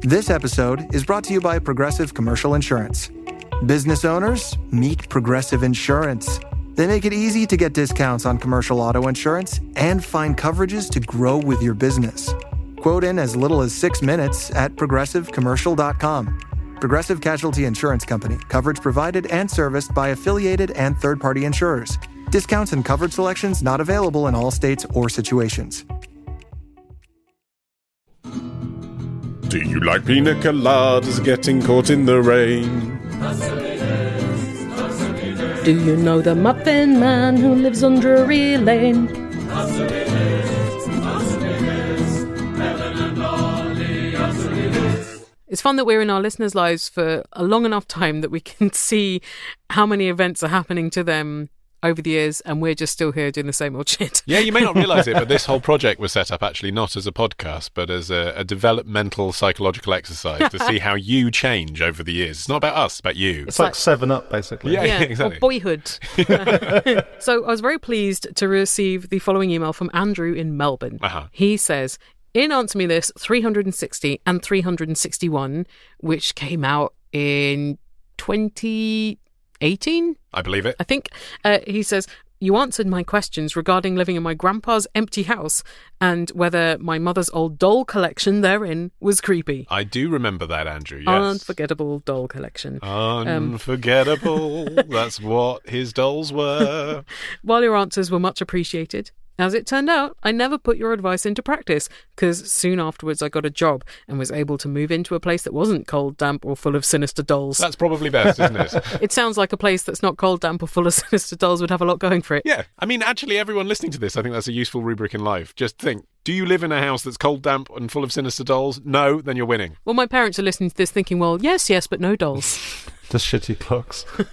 This episode is brought to you by Progressive Commercial Insurance. Business owners, meet Progressive Insurance. They make it easy to get discounts on commercial auto insurance and find coverages to grow with your business. Quote in as little as 6 minutes at progressivecommercial.com. Progressive Casualty Insurance Company. Coverage provided and serviced by affiliated and third-party insurers. Discounts and coverage selections not available in all states or situations. Do you like pina coladas getting caught in the rain? Do you know the Muffin Man who lives on Drury Lane? It's fun that we're in our listeners' lives for a long enough time that we can see how many events are happening to them over the years, and we're just still here doing the same old shit. Yeah, you may not realise it, but this whole project was set up actually not as a podcast, but as a developmental psychological exercise to see how you change over the years. It's not about us, it's about you. It's like 7-Up, basically. Yeah, exactly. Or Boyhood. So I was very pleased to receive the following email from Andrew in Melbourne. Uh-huh. He says, in Answer Me This 360 and 361, which came out in 2018, I believe it. I think, he says, you answered my questions regarding living in my grandpa's empty house and whether my mother's old doll collection therein was creepy. I do remember that, Andrew, yes. Unforgettable doll collection. Unforgettable. That's what his dolls were. While your answers were much appreciated, as it turned out, I never put your advice into practice because soon afterwards I got a job and was able to move into a place that wasn't cold, damp or full of sinister dolls. That's probably best, isn't it? It sounds like a place that's not cold, damp or full of sinister dolls would have a lot going for it. Yeah. I mean, actually, everyone listening to this, I think that's a useful rubric in life. Just think, do you live in a house that's cold, damp and full of sinister dolls? No, then you're winning. Well, my parents are listening to this thinking, well, yes, but no dolls. Just shitty clocks. Do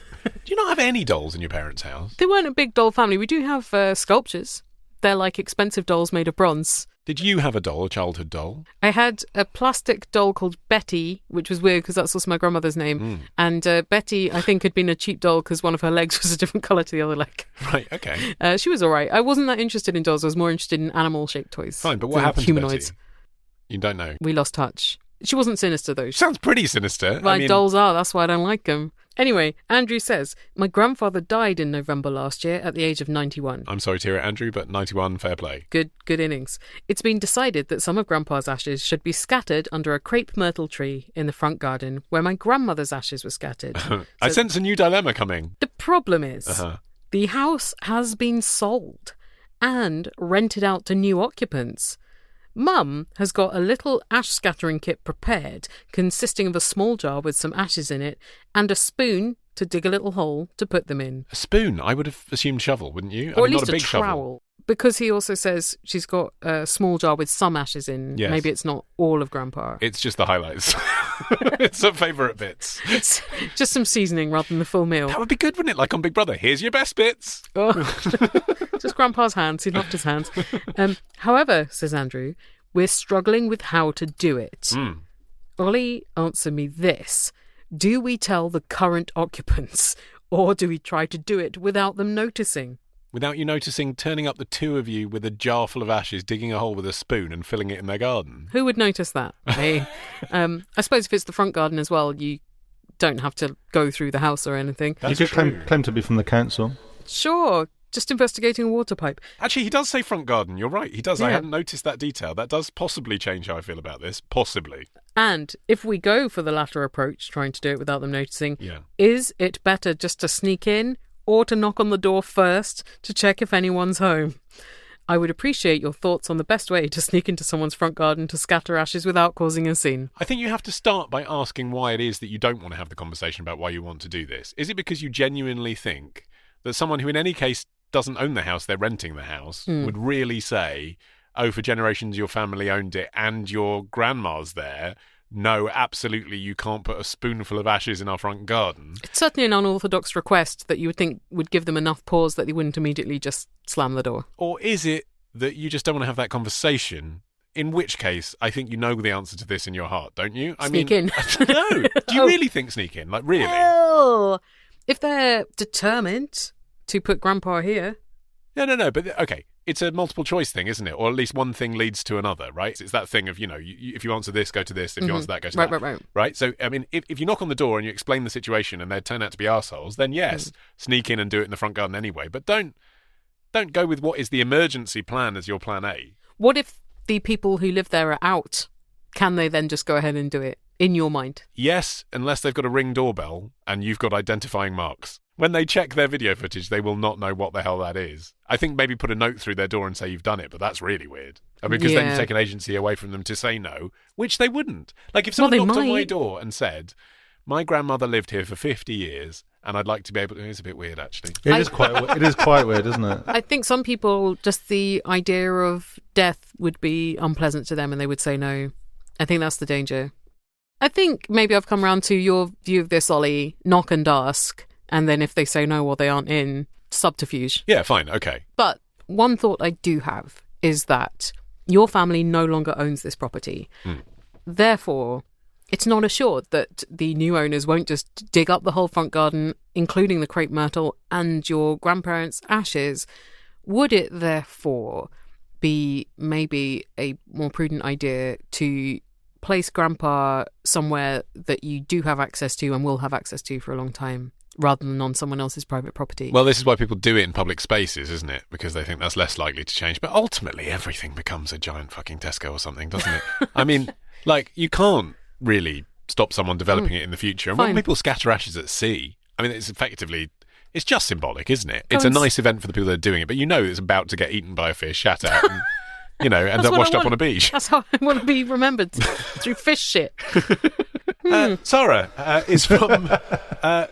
you not have any dolls in your parents' house? They weren't a big doll family. We do have sculptures. They're like expensive dolls made of bronze. Did you have a doll, a childhood doll? I had a plastic doll called Betty, which was weird because that's also my grandmother's name. And Betty, I think, had been a cheap doll because one of her legs was a different colour to the other leg. Right, okay. She was all right. I wasn't that interested in dolls. I was more interested in animal-shaped toys. Fine, but what happened humanoids. to Betty? You don't know. We lost touch. She wasn't sinister, though. Sounds pretty sinister. Dolls are. That's why I don't like them. Anyway, Andrew says, my grandfather died in November last year at the age of 91. I'm sorry to hear it, Andrew, but 91, fair play. Good innings. It's been decided that some of Grandpa's ashes should be scattered under a crepe myrtle tree in the front garden where my grandmother's ashes were scattered. I sense a new dilemma coming. The problem is, the house has been sold and rented out to new occupants. Mum has got a little ash scattering kit prepared, consisting of a small jar with some ashes in it and a spoon to dig a little hole to put them in. A spoon? I would have assumed shovel, wouldn't you? Or at least not a big trowel. shovel. Because he also says she's got a small jar with some ashes in. Yes. Maybe it's not all of Grandpa. It's just the highlights. It's her favourite bits. It's just some seasoning rather than the full meal. That would be good, wouldn't it? Like on Big Brother. Here's your best bits. Oh. Just Grandpa's hands. He loved his hands. However, says Andrew, we're struggling with how to do it. Ollie, answer me this. Do we tell the current occupants or do we try to do it without them noticing? Without you noticing, turning up the two of you with a jar full of ashes, digging a hole with a spoon and filling it in their garden. Who would notice that? Hey? I suppose if it's the front garden as well, you don't have to go through the house or anything. You could claim to be from the council. Sure. Just investigating a water pipe. Actually, he does say front garden. You're right. He does. Yeah. I hadn't noticed that detail. That does possibly change how I feel about this. Possibly. And if we go for the latter approach, trying to do it without them noticing, Yeah. Is it better just to sneak in or to knock on the door first to check if anyone's home? I would appreciate your thoughts on the best way to sneak into someone's front garden to scatter ashes without causing a scene. I think you have to start by asking why it is that you don't want to have the conversation about why you want to do this. Is it because you genuinely think that someone who in any case doesn't own the house, they're renting the house, would really say, oh, for generations your family owned it and your grandma's there, no, absolutely you can't put a spoonful of ashes in our front garden? It's certainly an unorthodox request that you would think would give them enough pause that they wouldn't immediately just slam the door. Or is it that you just don't want to have that conversation? In which case, I think you know the answer to this in your heart, don't you? Sneak in. No. Do you really think sneak in? Like, really? Well, if they're determined to put Grandpa here. No. But, okay, it's a multiple choice thing, isn't it? Or at least one thing leads to another, right? It's that thing of, if you answer this, go to this. If you answer that, go to that. Right. So, I mean, if you knock on the door and you explain the situation and they turn out to be arseholes, then yes, sneak in and do it in the front garden anyway. But don't go with what is the emergency plan as your plan A. What if the people who live there are out? Can they then just go ahead and do it, in your mind? Yes, unless they've got a Ring doorbell and you've got identifying marks. When they check their video footage, they will not know what the hell that is. I think maybe put a note through their door and say you've done it, but that's really weird. Because then you take an agency away from them to say no, which they wouldn't. Like if someone knocked on my door and said, my grandmother lived here for 50 years and I'd like to be able to... It's a bit weird, actually. It is quite weird, isn't it? I think some people, just the idea of death would be unpleasant to them and they would say no. I think that's the danger. I think maybe I've come around to your view of this, Ollie. Knock and ask. And then if they say no or they aren't in, subterfuge. Yeah, fine, okay. But one thought I do have is that your family no longer owns this property. Therefore, it's not assured that the new owners won't just dig up the whole front garden, including the crepe myrtle and your grandparents' ashes. Would it therefore be maybe a more prudent idea to place Grandpa somewhere that you do have access to and will have access to for a long time, rather than on someone else's private property? Well, this is why people do it in public spaces, isn't it? Because they think that's less likely to change. But ultimately, everything becomes a giant fucking Tesco or something, doesn't it? I mean, you can't really stop someone developing it in the future. And when people scatter ashes at sea, I mean, it's just symbolic, isn't it? It's a nice event for the people that are doing it, but it's about to get eaten by a fish, shat at, and, end up washed up on a beach. That's how I want to be remembered, through fish shit. Sarah is from...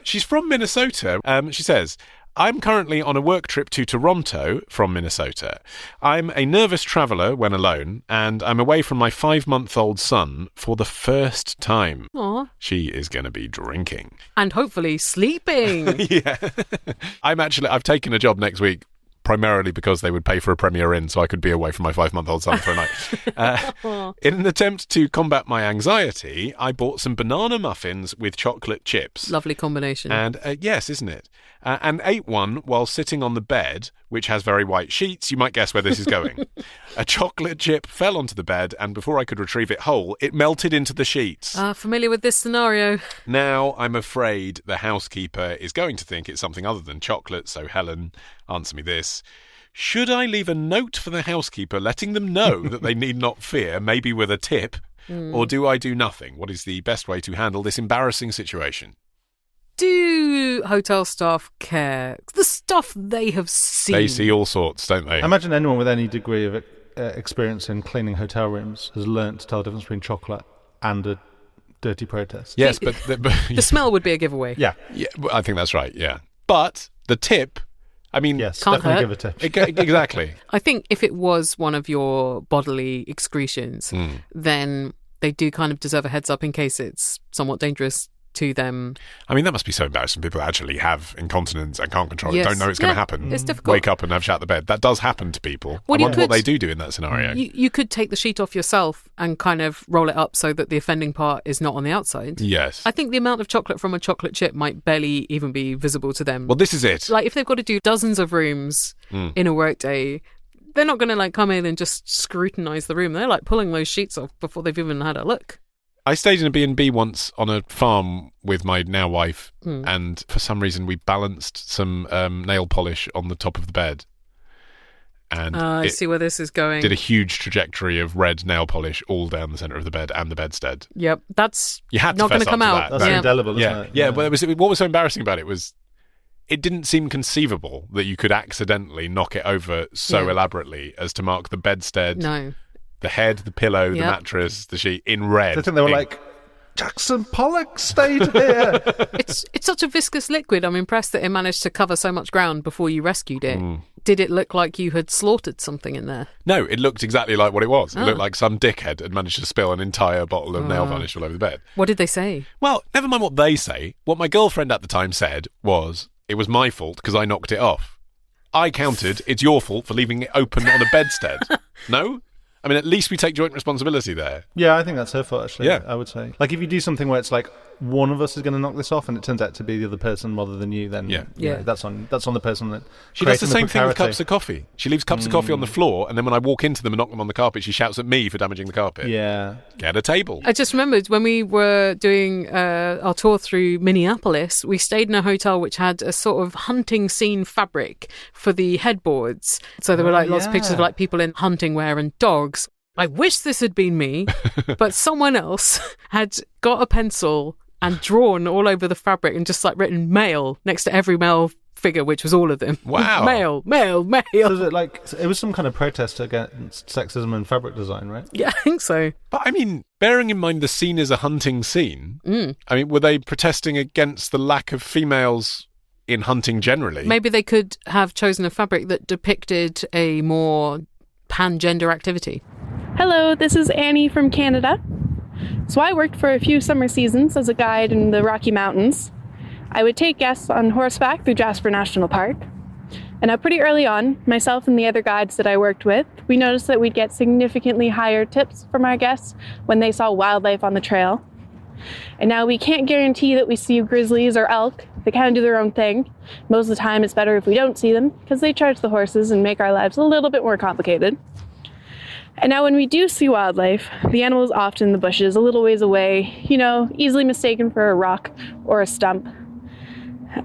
she's from Minnesota. She says, I'm currently on a work trip to Toronto from Minnesota. I'm a nervous traveller when alone, and I'm away from my 5-month-old son for the first time. Aww. She is going to be drinking. And hopefully sleeping. Yeah. I've taken a job next week primarily because they would pay for a Premier Inn so I could be away from my 5-month-old son for a night. In an attempt to combat my anxiety, I bought some banana muffins with chocolate chips. Lovely combination. And yes, isn't it? And ate one while sitting on the bed, which has very white sheets. You might guess where this is going. A chocolate chip fell onto the bed, and before I could retrieve it whole, it melted into the sheets. Familiar with this scenario. Now I'm afraid the housekeeper is going to think it's something other than chocolate, so Helen, answer me this. Should I leave a note for the housekeeper letting them know that they need not fear, maybe with a tip, or do I do nothing? What is the best way to handle this embarrassing situation? Do hotel staff care? The stuff they have seen. They see all sorts, don't they? I imagine anyone with any degree of experience in cleaning hotel rooms has learnt to tell the difference between chocolate and a dirty protest. Yes, but the smell would be a giveaway. Yeah, I think that's right, yeah. But the tip, I mean... Yes, can't definitely hurt. give a tip. Exactly. I think if it was one of your bodily excretions, then they do kind of deserve a heads up in case it's somewhat dangerous to them. I mean, that must be so embarrassing. People actually have incontinence and can't control it, don't know it's going to happen. It's difficult. Wake up and have shat the bed. That does happen to people. Well, I wonder what they do in that scenario. You could take the sheet off yourself and kind of roll it up so that the offending part is not on the outside. Yes. I think the amount of chocolate from a chocolate chip might barely even be visible to them. Well, this is it. Like, if they've got to do dozens of rooms in a workday, they're not going to come in and just scrutinise the room. They're pulling those sheets off before they've even had a look. I stayed in a B&B once on a farm with my now wife, and for some reason we balanced some nail polish on the top of the bed. And I see where this is going. Did a huge trajectory of red nail polish all down the centre of the bed and the bedstead. Yep, that's you had to not going to come out. That's indelible, isn't it? Yeah, but what was so embarrassing about it was it didn't seem conceivable that you could accidentally knock it over so elaborately as to mark the bedstead. No. The head, the pillow, the mattress, the sheet in red. I think they were like, Jackson Pollock stayed here. It's such a viscous liquid. I'm impressed that it managed to cover so much ground before you rescued it. Did it look like you had slaughtered something in there? No, it looked exactly like what it was. It looked like some dickhead had managed to spill an entire bottle of nail varnish all over the bed. What did they say? Well, never mind what they say. What my girlfriend at the time said was, it was my fault because I knocked it off. I countered, it's your fault for leaving it open on a bedstead. No? I mean, at least we take joint responsibility there. Yeah, I think that's her fault, actually. Yeah. I would say. Like, if you do something where it's like, one of us is going to knock this off and it turns out to be the other person rather than you, then that's on the person that She does the same thing with precarity. cups of coffee. She leaves cups of coffee on the floor, and then when I walk into them and knock them on the carpet, she shouts at me for damaging the carpet. Yeah. Get a table. I just remembered when we were doing our tour through Minneapolis, we stayed in a hotel which had a sort of hunting scene fabric for the headboards. So there were like lots of pictures of like people in hunting wear and dogs. I wish this had been me, but someone else had got a pencil and drawn all over the fabric and just like written male next to every male figure, which was all of them. Wow. Male. So is it like, it was some kind of protest against sexism in fabric design, right? Yeah, I think so. But I mean, bearing in mind the scene is a hunting scene, I mean, were they protesting against the lack of females in hunting generally? Maybe they could have chosen a fabric that depicted a more pan-gender activity. Hello, this is Annie from Canada. So I worked for a few summer seasons as a guide in the Rocky Mountains. I would take guests on horseback through Jasper National Park. And pretty early on, myself and the other guides that I worked with, we noticed that we'd get significantly higher tips from our guests when they saw wildlife on the trail. And now we can't guarantee that we see grizzlies or elk. They kind of do their own thing. Most of the time it's better if we don't see them because they charge the horses and make our lives a little bit more complicated. And now when we do see wildlife, the animal is often in the bushes a little ways away, easily mistaken for a rock or a stump.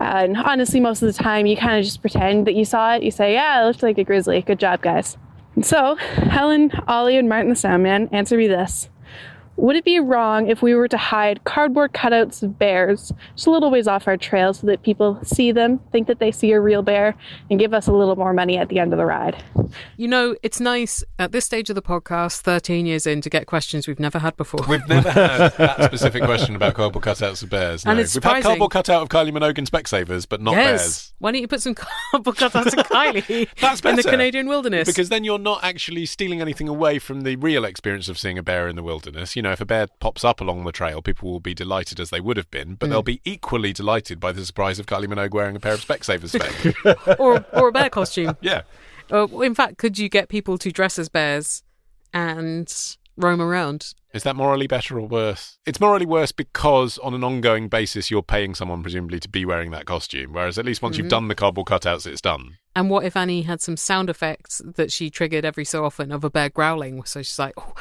And honestly, most of the time, you kind of just pretend that you saw it. You say, yeah, it looked like a grizzly. Good job, guys. And so, Helen, Ollie, and Martin the Soundman answer me this. Would it be wrong if we were to hide cardboard cutouts of bears just a little ways off our trail so that people see them, think that they see a real bear, and give us a little more money at the end of the ride? It's nice at this stage of the podcast, 13 years in, to get questions we've never had before. We've never had that specific question about cardboard cutouts of bears. No. And it's We've had surprising. cardboard cutout of Kylie Minogue and Specsavers, but not bears. Why don't you put some cardboard cutouts of Kylie That's in the better. Canadian wilderness? Because then you're not actually stealing anything away from the real experience of seeing a bear in the wilderness. If a bear pops up along the trail, people will be delighted as they would have been, but they'll be equally delighted by the surprise of Kylie Minogue wearing a pair of Specsavers spec. or a bear costume. Yeah. In fact, could you get people to dress as bears and roam around? Is that morally better or worse? It's morally worse because on an ongoing basis you're paying someone presumably to be wearing that costume, whereas at least once you've done the cardboard cutouts, it's done. And what if Annie had some sound effects that she triggered every so often of a bear growling? So she's like, oh,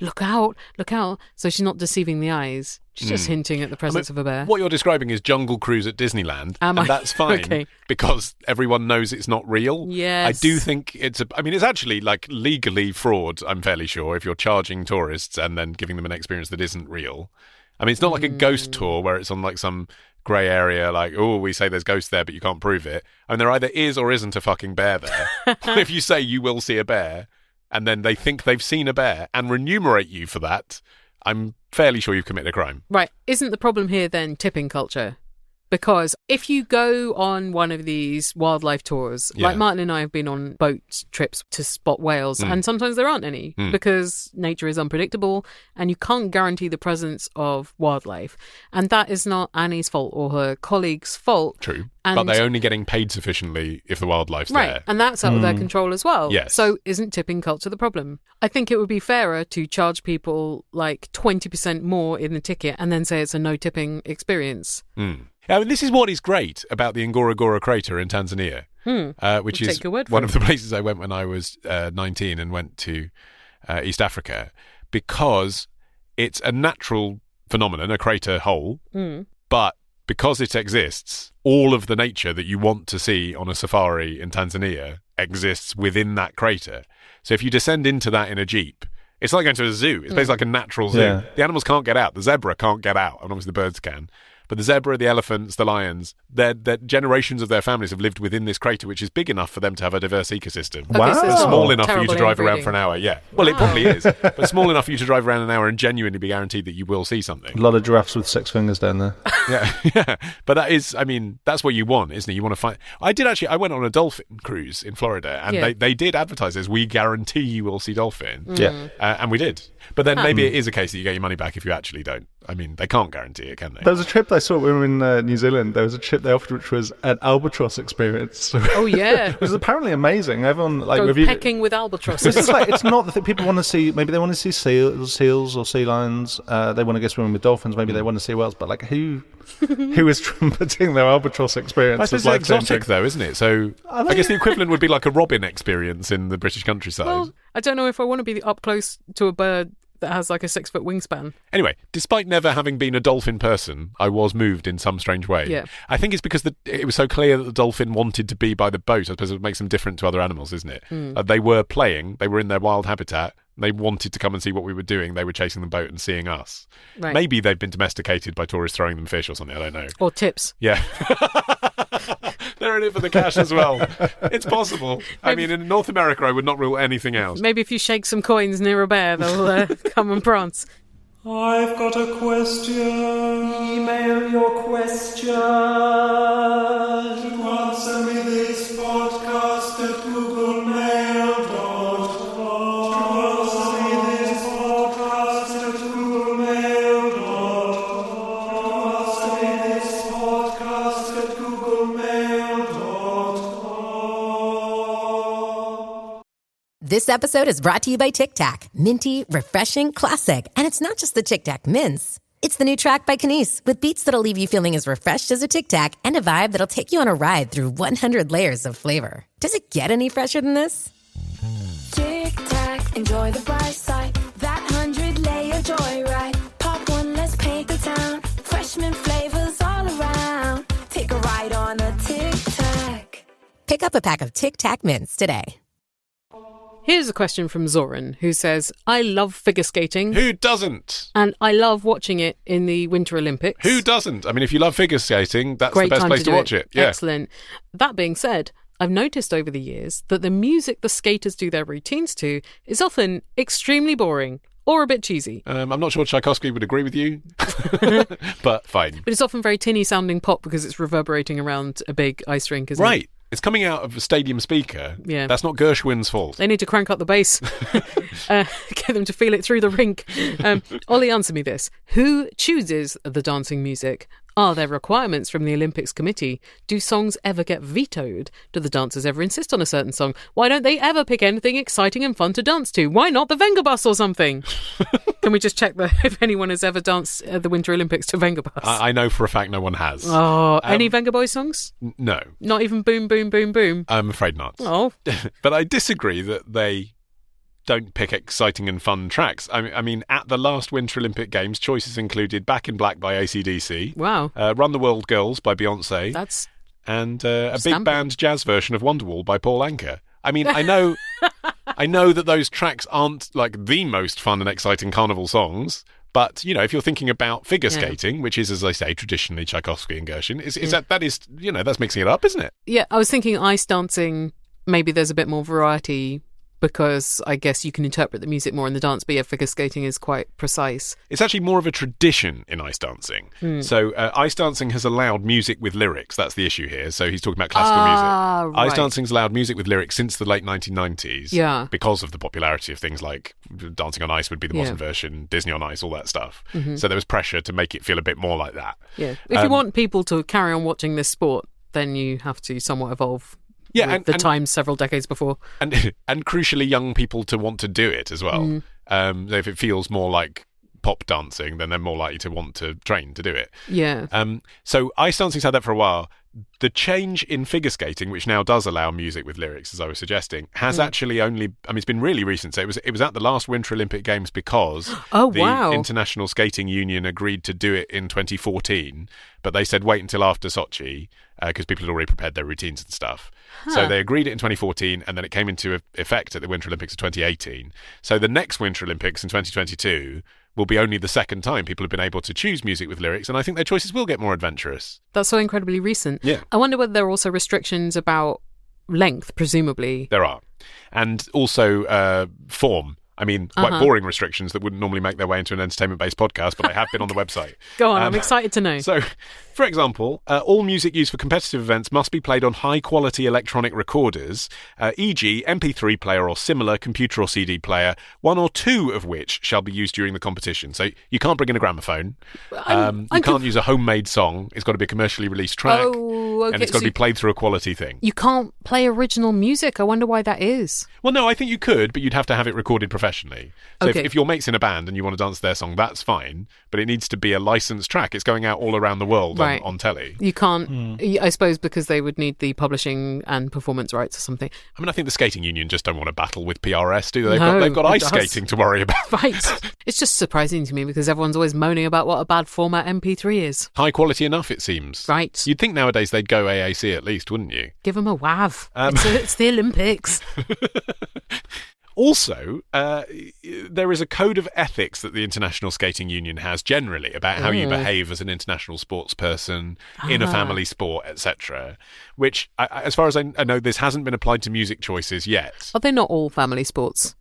look out, look out. So she's not deceiving the eyes. She's just hinting at the presence of a bear. What you're describing is Jungle Cruise at Disneyland, and that's fine Okay. because everyone knows it's not real. Yes. I do think it's actually like legally fraud, I'm fairly sure, if you're charging tourists and then giving them an experience that isn't real. I mean, it's not like a ghost tour where it's on like some grey area, like, oh, we say there's ghosts there, but you can't prove it. I mean, there either is or isn't a fucking bear there. If you say you will see a bear, and then they think they've seen a bear and remunerate you for that, I'm fairly sure you've committed a crime. Right. Isn't the problem here then tipping culture? Because if you go on one of these wildlife tours, like Martin and I have been on boat trips to spot whales, and sometimes there aren't any because nature is unpredictable and you can't guarantee the presence of wildlife. And that is not Annie's fault or her colleagues' fault. True. And But they're only getting paid sufficiently if the wildlife's right, there. and that's out of their control as well. Yes. So isn't tipping culture the problem? I think it would be fairer to charge people like 20% more in the ticket and then say it's a no tipping experience. I mean, this is what is great about the Ngorongoro crater in Tanzania, which We'll is take your word for one it. of the places I went when I was 19 and went to East Africa, because it's a natural phenomenon, a crater hole, but because it exists, all of the nature that you want to see on a safari in Tanzania exists within that crater. So if you descend into that in a jeep, it's like going to a zoo. It's basically like a natural zoo. Yeah. The animals can't get out. The zebra can't get out, and obviously the birds can. But the zebra, the elephants, the lions, their generations of their families have lived within this crater, which is big enough for them to have a diverse ecosystem. Okay, so Wow. it's It's not small enough for you to terrible drive around inbreeding. for an hour, yeah. Well, it probably is, but small enough for you to drive around an hour and genuinely be guaranteed that you will see something. A lot of giraffes with 6 fingers down there. Yeah. But that is, I mean, that's what you want, isn't it? You want to find... I went on a dolphin cruise in Florida, and they did advertise this, we guarantee you will see dolphin. Yeah. And we did. But then maybe it is a case that you get your money back if you actually don't. I mean, they can't guarantee it, can they? There was a trip I saw when we were in New Zealand. There was a trip they offered which was an albatross experience. Oh, yeah. It was apparently amazing. Everyone Go reviewed pecking with albatrosses. it's not the thing people want to see. Maybe they want to see seals or sea lions. They want to go swimming with dolphins. Maybe they want to see whales. But who is trumpeting their albatross experience? I suppose it's exotic, though, isn't it? So I guess the equivalent would be like a robin experience in the British countryside. Well, I don't know if I want to be up close to a bird that has like a 6-foot wingspan. Anyway, despite never having been a dolphin person, I was moved in some strange way. Yeah. I think it's because it was so clear that the dolphin wanted to be by the boat. I suppose it makes them different to other animals, isn't it? They were playing, they were in their wild habitat, they wanted to come and see what we were doing. They were chasing the boat and seeing us. Right. Maybe they've been domesticated by tourists throwing them fish or something, I don't know. Or tips. Yeah. They're in it for the cash as well. It's possible. I mean, in North America, I would not rule anything else. Maybe if you shake some coins near a bear, they'll come and prance. I've got a question. Email your question. Answer me this podcast at googlemail.com. Answer me this podcast at googlemail.com. Answer me this podcast at googlemail.com. This episode is brought to you by Tic Tac. Minty, refreshing, classic. And it's not just the Tic Tac mints. It's the new track by Kanice with beats that'll leave you feeling as refreshed as a Tic Tac and a vibe that'll take you on a ride through 100 layers of flavor. Does it get any fresher than this? Tic Tac, enjoy the bright side. That 100-layer joyride. Pop one, let's paint the town. Freshman flavors all around. Take a ride on a Tic Tac. Pick up a pack of Tic Tac mints today. Here's a question from Zoran, who says, I love figure skating. Who doesn't? And I love watching it in the Winter Olympics. Who doesn't? I mean, if you love figure skating, that's Great the best time place to do watch it. Yeah. Excellent. That being said, I've noticed over the years that the music the skaters do their routines to is often extremely boring or a bit cheesy. I'm not sure Tchaikovsky would agree with you, but fine. But it's often very tinny sounding pop because it's reverberating around a big ice rink, isn't it? Right. It's coming out of a stadium speaker. Yeah. That's not Gershwin's fault. They need to crank up the bass, get them to feel it through the rink. Ollie, answer me this. Who chooses the dancing music? Are there requirements from the Olympics Committee? Do songs ever get vetoed? Do the dancers ever insist on a certain song? Why don't they ever pick anything exciting and fun to dance to? Why not the Venga Bus or something? Can we just check if anyone has ever danced at the Winter Olympics to Venga Bus? I know for a fact no one has. Oh, any Venga Boy songs? No. Not even Boom, Boom, Boom, Boom? I'm afraid not. Oh. But I disagree that they don't pick exciting and fun tracks. I mean, at the last Winter Olympic Games, choices included Back in Black by AC/DC, Wow. Run the World Girls by Beyoncé, That's and a stamping. big band jazz version of Wonderwall by Paul Anka. I mean, I know that those tracks aren't like the most fun and exciting carnival songs, but, you know, if you're thinking about figure skating, which is, as I say, traditionally Tchaikovsky and Gershwin, that is, you know, that's mixing it up, isn't it? Yeah, I was thinking ice dancing, maybe there's a bit more variety because I guess you can interpret the music more in the dance, but yeah, figure skating is quite precise. It's actually more of a tradition in ice dancing. So ice dancing has allowed music with lyrics. That's the issue here. So he's talking about classical music. Right. Ice dancing's allowed music with lyrics since the late 1990s. Yeah. Because of the popularity of things like Dancing on Ice would be the modern version, Disney on Ice, all that stuff. So there was pressure to make it feel a bit more like that. Yeah. If you want people to carry on watching this sport, then you have to somewhat evolve. Yeah, and times several decades before. And crucially, young people to want to do it as well. If it feels more like pop dancing, then they're more likely to want to train to do it. Yeah. So ice dancing's had that for a while. The change in figure skating, which now does allow music with lyrics, as I was suggesting, has actually only... I mean, it's been really recent. So it was at the last Winter Olympic Games because the International Skating Union agreed to do it in 2014, but they said wait until after Sochi because people had already prepared their routines and stuff. So they agreed it in 2014, and then it came into effect at the Winter Olympics of 2018. So the next Winter Olympics in 2022 will be only the second time people have been able to choose music with lyrics, and I think their choices will get more adventurous. That's so incredibly recent. Yeah. I wonder whether there are also restrictions about length, presumably. There are. And also form. I mean, quite boring restrictions that wouldn't normally make their way into an entertainment-based podcast, but they have been on the website. Go on, I'm excited to know. So, for example, all music used for competitive events must be played on high-quality electronic recorders, e.g. MP3 player or similar computer or CD player, one or two of which shall be used during the competition. So you can't bring in a gramophone. You can't use a homemade song. It's got to be a commercially released track. Oh, okay. And it's got to be played through a quality thing. You can't play original music. I wonder why that is. Well, no, I think you could, but you'd have to have it recorded professionally. So Okay. if your mate's in a band and you want to dance their song, that's fine, but it needs to be a licensed track. It's going out all around the world Right. on telly. You can't, I suppose, because they would need the publishing and performance rights or something. I mean, I think the skating union just don't want to battle with PRS, do they? No, They've got it ice does. skating to worry about. Right. It's just surprising to me because everyone's always moaning about what a bad format MP3 is. High quality enough, it seems. Right. You'd think nowadays they'd go AAC at least, wouldn't you? Give them a WAV. It's the Olympics. Also, there is a code of ethics that the International Skating Union has generally about how you behave as an international sports person in a family sport, etc. Which, as far as I know, this hasn't been applied to music choices yet. Are they not all family sports?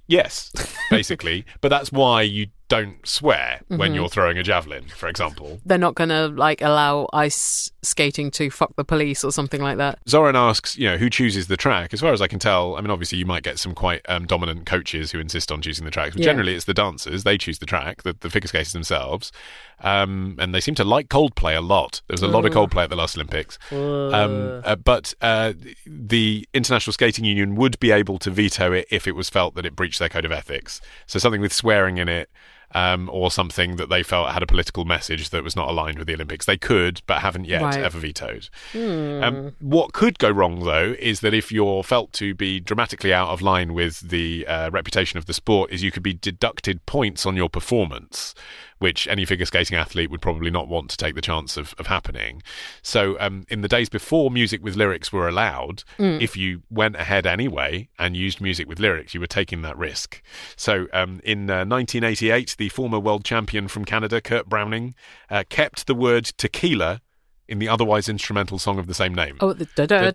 Yes, basically. But that's why you don't swear when you're throwing a javelin, for example. They're not going to allow ice skating to fuck the police or something like that. Zoran asks, who chooses the track? As far as I can tell, I mean, obviously you might get some quite dominant coaches who insist on choosing the tracks, but generally it's the dancers. They choose the track, the figure skaters themselves. And they seem to like Coldplay a lot. There was a lot of Coldplay at the last Olympics. But the International Skating Union would be able to veto it if it was felt that it breached their code of ethics. So something with swearing in it, or something that they felt had a political message that was not aligned with the Olympics. They could, but haven't yet ever vetoed. What could go wrong, though, is that if you're felt to be dramatically out of line with the reputation of the sport, is you could be deducted points on your performance, which any figure skating athlete would probably not want to take the chance of happening. So in the days before music with lyrics were allowed, if you went ahead anyway and used music with lyrics, you were taking that risk. So in 1988, the former world champion from Canada, Kurt Browning, kept the word tequila in the otherwise instrumental song of the same name. Oh, the tequila.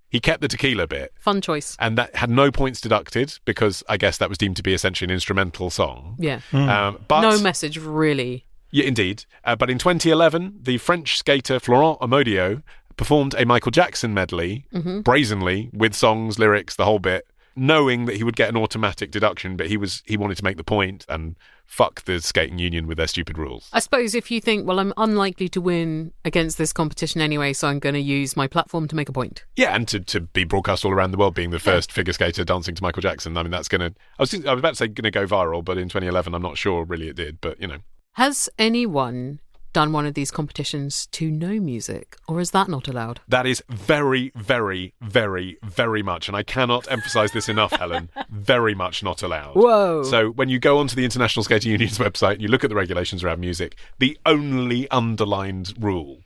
He kept the tequila bit. Fun choice. And that had no points deducted because I guess that was deemed to be essentially an instrumental song. Yeah. But no message, really. Yeah, indeed. But in 2011, the French skater Florent Amodio performed a Michael Jackson medley brazenly with songs, lyrics, the whole bit, knowing that he would get an automatic deduction, but he wanted to make the point and fuck the skating union with their stupid rules. I suppose if you think, well, I'm unlikely to win against this competition anyway, so I'm going to use my platform to make a point. Yeah, and to be broadcast all around the world, being the first figure skater dancing to Michael Jackson. I mean, that's going to... I was about to say going to go viral, but in 2011, I'm not sure really it did, but, Has anyone done one of these competitions to no music, or is that not allowed? That is very, very, very, very much, and I cannot emphasise this enough, Helen, very much not allowed. Whoa. So when you go onto the International Skating Union's website and you look at the regulations around music, the only underlined rule,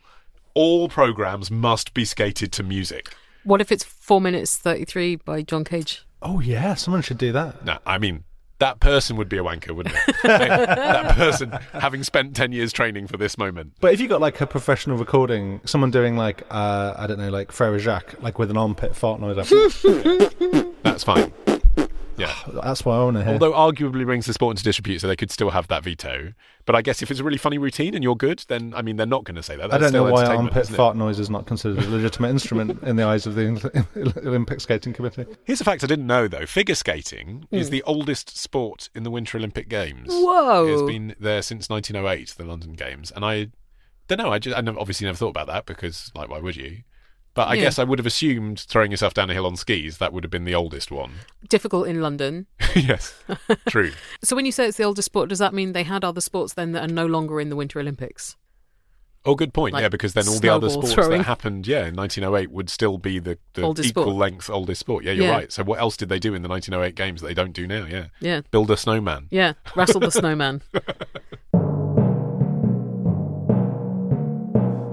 all programmes must be skated to music. What if it's 4 minutes 33 by John Cage? Oh, yeah, someone should do that. No, I mean... that person would be a wanker, wouldn't it? That person, having spent 10 years training for this moment. But if you got a professional recording, someone doing I don't know, Frere Jacques, with an armpit fart noise. That's fine. Yeah. That's what I want to hear. Although arguably brings the sport into disrepute, so they could still have that veto. But I guess if it's a really funny routine and you're good, then, I mean, they're not going to say that. I don't know why entertainment, armpit fart noise is not considered a legitimate instrument in the eyes of the Olympic Skating Committee. Here's a fact I didn't know, though. Figure skating is the oldest sport in the Winter Olympic Games. Whoa! It's been there since 1908, the London Games. And I don't know, I obviously never thought about that because, why would you? But I guess I would have assumed throwing yourself down a hill on skis, that would have been the oldest one. Difficult in London. Yes, true. So when you say it's the oldest sport, does that mean they had other sports then that are no longer in the Winter Olympics? Oh, good point. Like yeah, because then all the other sports throwing. that happened, in 1908 would still be the Oldest equal sport. length oldest sport. Yeah, you're right. So what else did they do in the 1908 games that they don't do now? Yeah. Yeah. Build a snowman. Yeah, wrestle the snowman.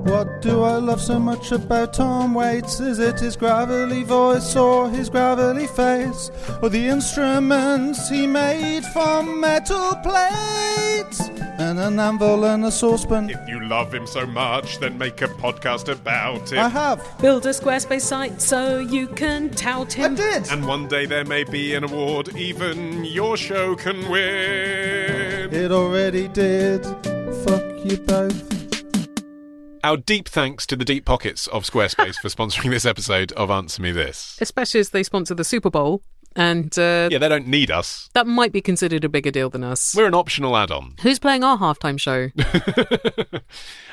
What do I love so much about Tom Waits? Is it his gravelly voice or his gravelly face? Or the instruments he made from metal plates? and an anvil and a saucepan. If you love him so much, then make a podcast about it. I have. Build a Squarespace site so you can tout I him. did. And one day there may be an award even your show can win. It already did. Fuck you both. Our deep thanks to the deep pockets of Squarespace for sponsoring this episode of Answer Me This. Especially as they sponsor the Super Bowl. And Yeah, they don't need us. that might be considered a bigger deal than us. We're an optional add-on. Who's playing our halftime show?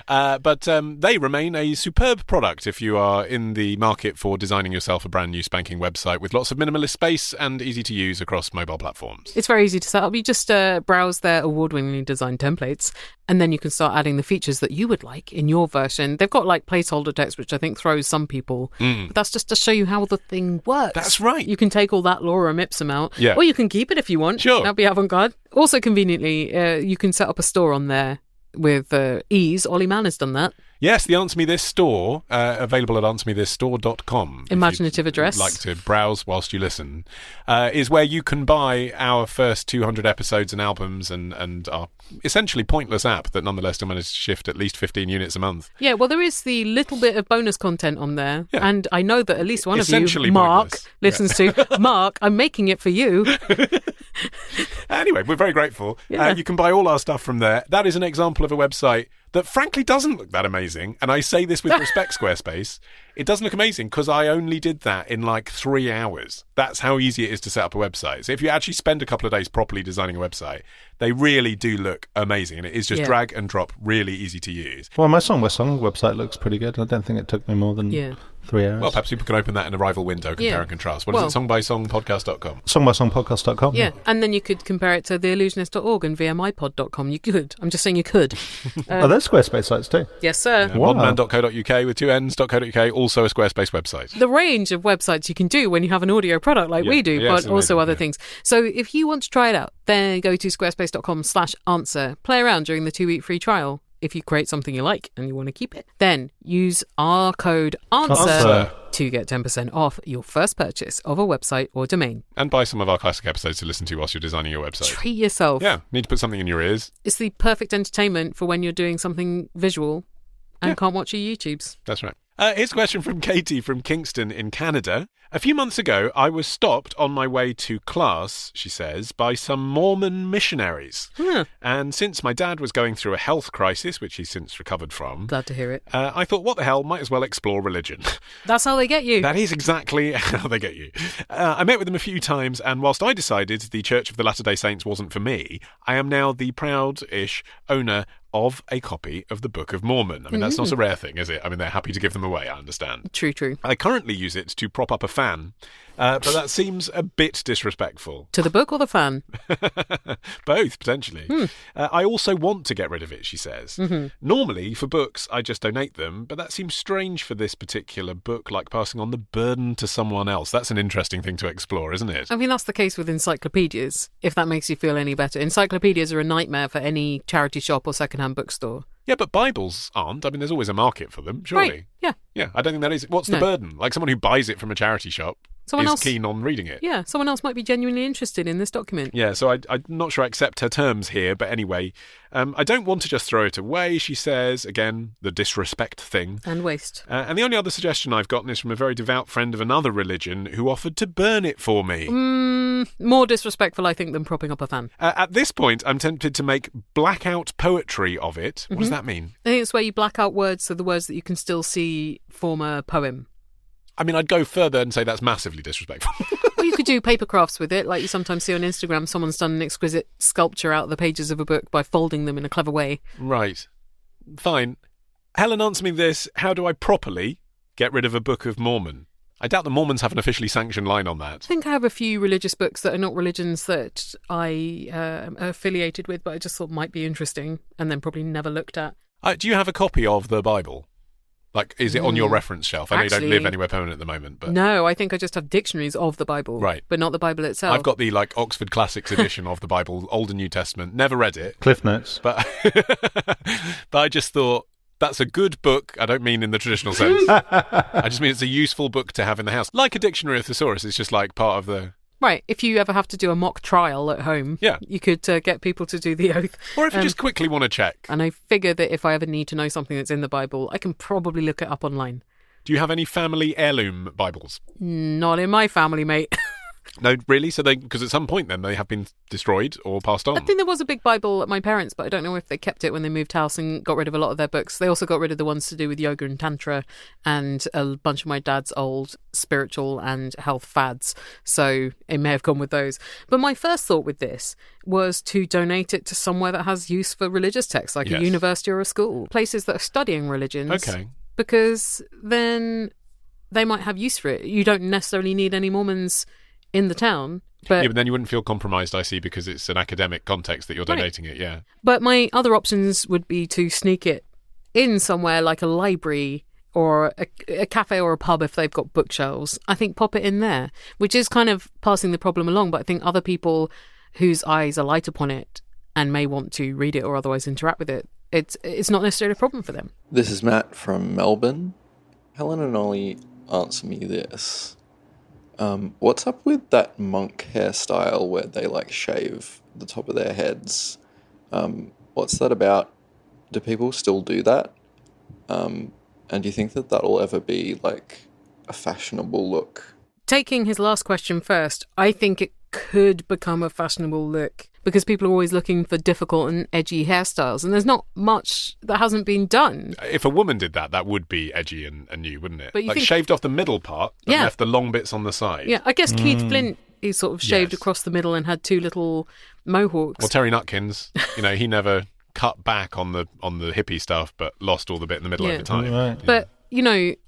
But they remain a superb product if you are in the market for designing yourself a brand new spanking website with lots of minimalist space and easy to use across mobile platforms. It's very easy to set up. You just browse their award-winningly designed templates, and then you can start adding the features that you would like in your version. They've got like placeholder text, which I think throws some people. But that's just to show you how the thing works. That's right. You can take all that lorem ipsum out, Yeah. or you can keep it if you want. Sure. That'd be avant-garde. Also, conveniently, you can set up a store on there with ease. Ollie Mann has done that. Yes, the Answer Me This store, available at answermethisstore.com. Imaginative address. Like to browse whilst you listen, is where you can buy our first 200 episodes and albums and our essentially pointless app that nonetheless still managed to shift at least 15 units a month. Yeah, well, there is the little bit of bonus content on there. Yeah. And I know that at least one of you, Essentially Mark, pointless. listens to. Mark, I'm making it for you. Anyway, we're very grateful. Yeah. You can buy all our stuff from there. That is an example of a website that frankly doesn't look that amazing. And I say this with respect, Squarespace. It doesn't look amazing because I only did that in like 3 hours. That's how easy it is to set up a website. So if you actually spend a couple of days properly designing a website, they really do look amazing. And it is just Yeah. drag and drop, really easy to use. Well, my Song by Song website looks pretty good. I don't think it took me more than 3 hours. Well, perhaps people can open that in a rival window, compare Yeah. and contrast. What Well- is it? Songbysongpodcast.com. Songbysongpodcast.com. Yeah, and then you could compare it to theillusionist.org and vmipod.com. You could. I'm just saying you could. Are there Squarespace sites too? Yes, sir. Wow. Modernman.co.uk with 2 N's.co.uk, also a Squarespace website. The range of websites you can do when you have an audio product like we do, Yeah, but it's also amazing, other yeah. things. So if you want to try it out, then go to squarespace.com/answer. Play around during the 2-week free trial. If you create something you like and you want to keep it, then use our code ANSWER to get 10% off your first purchase of a website or domain. And buy some of our classic episodes to listen to whilst you're designing your website. Treat yourself. Yeah, need to put something in your ears. It's the perfect entertainment for when you're doing something visual and can't watch your YouTubes. That's right. Here's a question from Katie from Kingston in Canada. A few months ago, I was stopped on my way to class, she says, by some Mormon missionaries. And since my dad was going through a health crisis, which he's since recovered from, Glad to hear it. I thought, what the hell, might as well explore religion. That's how they get you. That is exactly how they get you. I met with them a few times, and whilst I decided the Church of the Latter-day Saints wasn't for me, I am now the proud-ish owner of a copy of the Book of Mormon. I mean, that's not a rare thing, is it? I mean, they're happy to give them away, I understand. True, true. I currently use it to prop up a fan, but that seems a bit disrespectful. To the book or the fan? Both, potentially. I also want to get rid of it, she says. Normally, for books, I just donate them, but that seems strange for this particular book, like passing on the burden to someone else. That's an interesting thing to explore, isn't it? I mean, that's the case with encyclopedias, if that makes you feel any better. Encyclopedias are a nightmare for any charity shop or secondhand bookstore. Yeah, but Bibles aren't. I mean, there's always a market for them, surely. Right, yeah. Yeah, I don't think that is. What's the No. burden? Like someone who buys it from a charity shop Someone is else- keen on reading it. Yeah, someone else might be genuinely interested in this document. Yeah, so I'm not sure I accept her terms here, but anyway, I don't want to just throw it away, she says. Again, the disrespect thing. And waste. And the only other suggestion I've gotten is from a very devout friend of another religion who offered to burn it for me. More disrespectful, I think, than propping up a fan. At this point, I'm tempted to make blackout poetry of it. What does that mean? I think it's where you black out words, so the words that you can still see form a poem. I mean, I'd go further and say that's massively disrespectful. Or you could do paper crafts with it, like you sometimes see on Instagram. Someone's done an exquisite sculpture out of the pages of a book by folding them in a clever way. Right. Fine. Helen, answer me this. How do I properly get rid of a Book of Mormon? I doubt the Mormons have an officially sanctioned line on that. I think I have a few religious books that are not religions that I am affiliated with, but I just thought might be interesting and then probably never looked at. Do you have a copy of the Bible? Like, is it on your reference shelf? I know you don't Actually- live anywhere permanent at the moment, but No, I think I just have dictionaries of the Bible, Right. but not the Bible itself. I've got the Oxford Classics edition of the Bible, Old and New Testament. Never read it, Cliff Notes. but but I just thought that's a good book. I don't mean in the traditional sense. I just mean it's a useful book to have in the house, like a dictionary of thesaurus. It's just like part of the Right, if you ever have to do a mock trial at home, you could get people to do the oath. Or if you just quickly want to check. And I figure that if I ever need to know something that's in the Bible, I can probably look it up online. Do you have any family heirloom Bibles? Not in my family, mate. No, really? So because at some point then they have been destroyed or passed on? I think there was a big Bible at my parents', but I don't know if they kept it when they moved house and got rid of a lot of their books. They also got rid of the ones to do with yoga and tantra and a bunch of my dad's old spiritual and health fads. So it may have gone with those. But my first thought with this was to donate it to somewhere that has use for religious texts, like a university or a school. Places that are studying religions. Okay. Because then they might have use for it. You don't necessarily need any Mormons in the town. But then you wouldn't feel compromised, I see, because it's an academic context that you're donating it, yeah. But my other options would be to sneak it in somewhere like a library or a cafe or a pub if they've got bookshelves. I think pop it in there, which is kind of passing the problem along. But I think other people whose eyes are light upon it and may want to read it or otherwise interact with it, it's not necessarily a problem for them. This is Matt from Melbourne. Helen and Ollie, answer me this. What's up with that monk hairstyle where they shave the top of their heads? What's that about? Do people still do that? And do you think that that'll ever be a fashionable look? Taking his last question first, I think it could become a fashionable look because people are always looking for difficult and edgy hairstyles, and there's not much that hasn't been done. If a woman did that, that would be edgy and new, wouldn't it? But you think... shaved off the middle part and left the long bits on the side. Yeah, I guess Keith Flint, he sort of shaved across the middle and had two little mohawks. Well, Terry Nutkins, he never cut back on the hippie stuff, but lost all the bit in the middle over time. Right. But,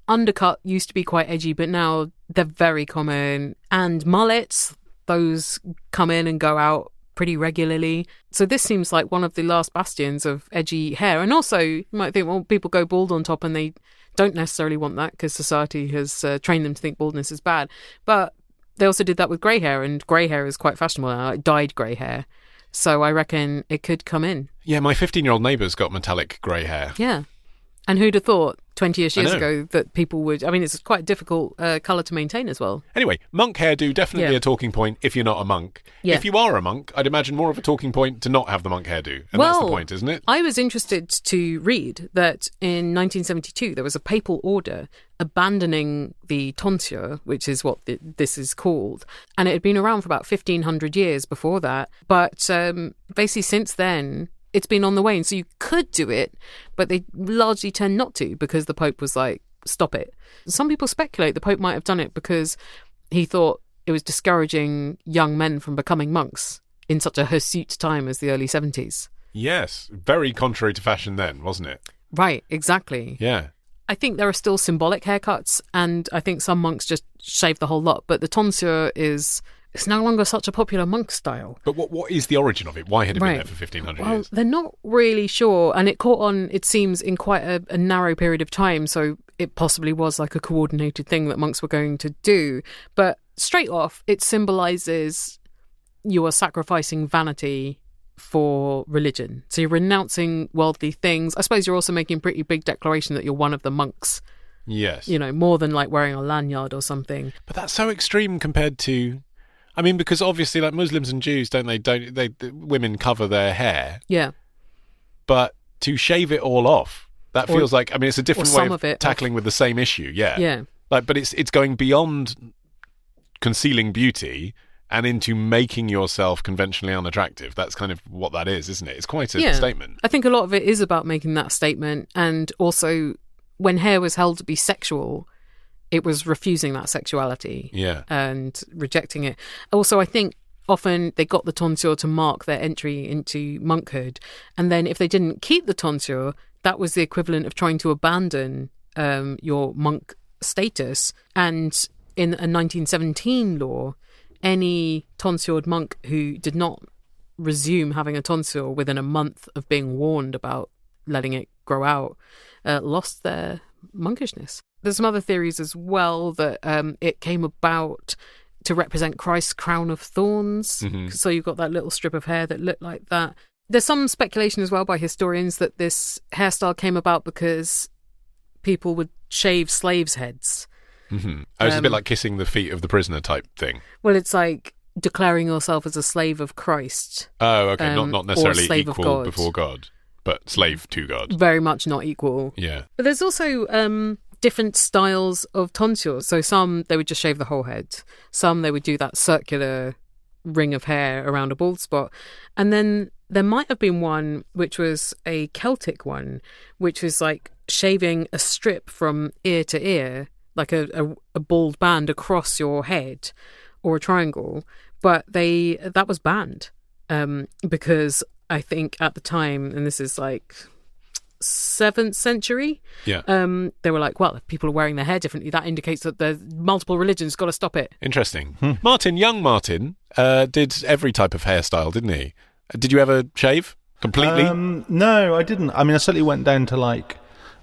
undercut used to be quite edgy, but now they're very common. And mullets, those come in and go out pretty regularly. So this seems like one of the last bastions of edgy hair. And also, you might think, well, people go bald on top and they don't necessarily want that because society has trained them to think baldness is bad. But they also did that with grey hair, and grey hair is quite fashionable now, dyed grey hair. So I reckon it could come in. Yeah, my 15-year-old neighbour's got metallic grey hair. Yeah. And who'd have thought 20-ish years ago that people would... I mean, it's quite a difficult colour to maintain as well. Anyway, monk hairdo, definitely a talking point if you're not a monk. Yeah. If you are a monk, I'd imagine more of a talking point to not have the monk hairdo. And that's the point, isn't it? I was interested to read that in 1972 there was a papal order abandoning the tonsure, which is what this is called. And it had been around for about 1,500 years before that. But basically since then... it's been on the wane, so you could do it, but they largely tend not to because the Pope was like, stop it. Some people speculate the Pope might have done it because he thought it was discouraging young men from becoming monks in such a hirsute time as the early 70s. Yes, very contrary to fashion then, wasn't it? Right, exactly. Yeah. I think there are still symbolic haircuts, and I think some monks just shave the whole lot, but the tonsure is... it's no longer such a popular monk style. But what is the origin of it? Why had it been there for 1,500 well, years? They're not really sure. And it caught on, it seems, in quite a narrow period of time. So it possibly was like a coordinated thing that monks were going to do. But straight off, it symbolises you are sacrificing vanity for religion. So you're renouncing worldly things. I suppose you're also making a pretty big declaration that you're one of the monks. Yes. More than like wearing a lanyard or something. But that's so extreme compared to... I mean, because obviously, like Muslims and Jews, women cover their hair. Yeah. But to shave it all off, that feels like, I mean, it's a different way of tackling with the same issue. Yeah. Yeah. But it's going beyond concealing beauty and into making yourself conventionally unattractive. That's kind of what that is, isn't it? It's quite a statement. I think a lot of it is about making that statement. And also, when hair was held to be sexual, it was refusing that sexuality and rejecting it. Also, I think often they got the tonsure to mark their entry into monkhood. And then if they didn't keep the tonsure, that was the equivalent of trying to abandon your monk status. And in a 1917 law, any tonsured monk who did not resume having a tonsure within a month of being warned about letting it grow out lost their monkishness. There's some other theories as well that it came about to represent Christ's crown of thorns. Mm-hmm. So you've got that little strip of hair that looked like that. There's some speculation as well by historians that this hairstyle came about because people would shave slaves' heads. Mm-hmm. It's a bit like kissing the feet of the prisoner type thing. Well, it's like declaring yourself as a slave of Christ. Oh, okay. Not necessarily slave of equal God. before God, but slave to God. Very much not equal. Yeah. But there's also different styles of tonsures. So some, they would just shave the whole head. Some, they would do that circular ring of hair around a bald spot. And then there might have been one which was a Celtic one, which was like shaving a strip from ear to ear, like a bald band across your head, or a triangle. But that was banned because I think at the time, and this is like 7th century, Yeah. they were like, well, if people are wearing their hair differently, that indicates that there's multiple religions, got to stop it. Interesting. Young Martin, did every type of hairstyle, didn't he? Did you ever shave completely? No, I didn't. I mean, I certainly went down to like